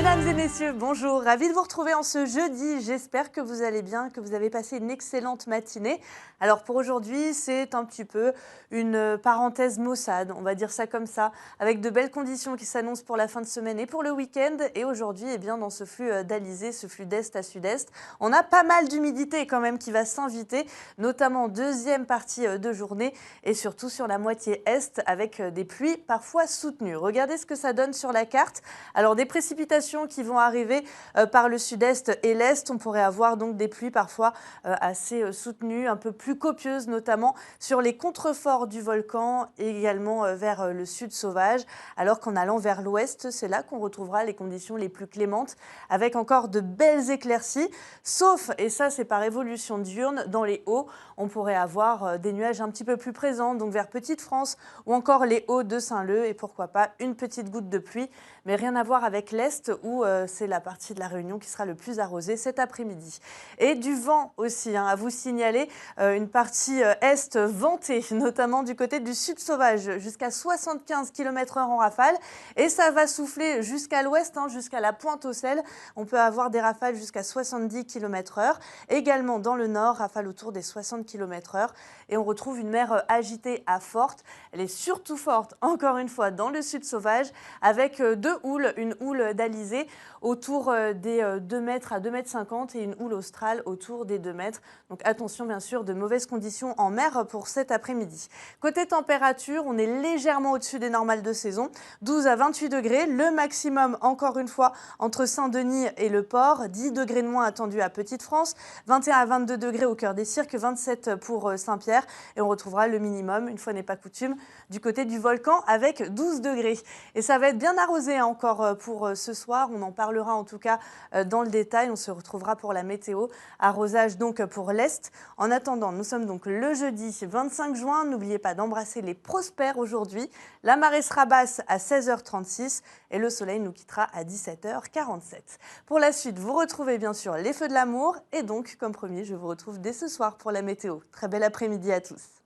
Mesdames et messieurs, bonjour, ravi de vous retrouver en ce jeudi. J'espère que vous allez bien, que vous avez passé une excellente matinée. Alors pour aujourd'hui, c'est un petit peu une parenthèse maussade, on va dire ça comme ça, avec de belles conditions qui s'annoncent pour la fin de semaine et pour le week-end. Et aujourd'hui, eh bien, dans ce flux d'Alizé, ce flux d'est à sud-est, on a pas mal d'humidité quand même qui va s'inviter, notamment en deuxième partie de journée et surtout sur la moitié est avec des pluies parfois soutenues. Regardez ce que ça donne sur la carte. Alors des précipitations qui vont arriver par le sud-est et l'est. On pourrait avoir donc des pluies parfois assez soutenues, un peu plus copieuses, notamment sur les contreforts du volcan et également vers le sud sauvage. Alors qu'en allant vers l'ouest, c'est là qu'on retrouvera les conditions les plus clémentes, avec encore de belles éclaircies. Sauf, et ça c'est par évolution diurne, dans les hauts, on pourrait avoir des nuages un petit peu plus présents, donc vers Petite-France ou encore les hauts de Saint-Leu, et pourquoi pas une petite goutte de pluie, mais rien à voir avec l'est où c'est la partie de la Réunion qui sera le plus arrosée cet après-midi. Et du vent aussi, à vous signaler, une partie est ventée, notamment du côté du sud sauvage, jusqu'à 75 km/h en rafale, et ça va souffler jusqu'à l'ouest, jusqu'à la Pointe-aux-Sel. On peut avoir des rafales jusqu'à 70 km/h. Également dans le nord, rafales autour des 60 km/h. Et on retrouve une mer agitée à forte. Elle est surtout forte, encore une fois, dans le sud sauvage, avec deux houles, une houle d'Alizé autour des 2 mètres à 2,50 m et une houle australe autour des 2 mètres. Donc attention bien sûr, de mauvaises conditions en mer pour cet après-midi. Côté température, on est légèrement au-dessus des normales de saison, 12 à 28 degrés, le maximum encore une fois entre Saint-Denis et le port, 10 degrés de moins attendus à Petite-France, 21 à 22 degrés au cœur des cirques, 27 pour Saint-Pierre, et on retrouvera le minimum, une fois n'est pas coutume, du côté du volcan avec 12 degrés. Et ça va être bien arrosé encore pour ce soir, on en parlera en tout cas dans le détail, on se retrouvera pour la météo, arrosage donc pour l'Est. En attendant, nous sommes donc le jeudi 25 juin, n'oubliez pas d'embrasser les prospères aujourd'hui, la marée sera basse à 16h36 et le soleil nous quittera à 17h47. Pour la suite, vous retrouvez bien sûr les feux de l'amour et donc, comme promis, je vous retrouve dès ce soir pour la météo. Très bel après-midi à tous.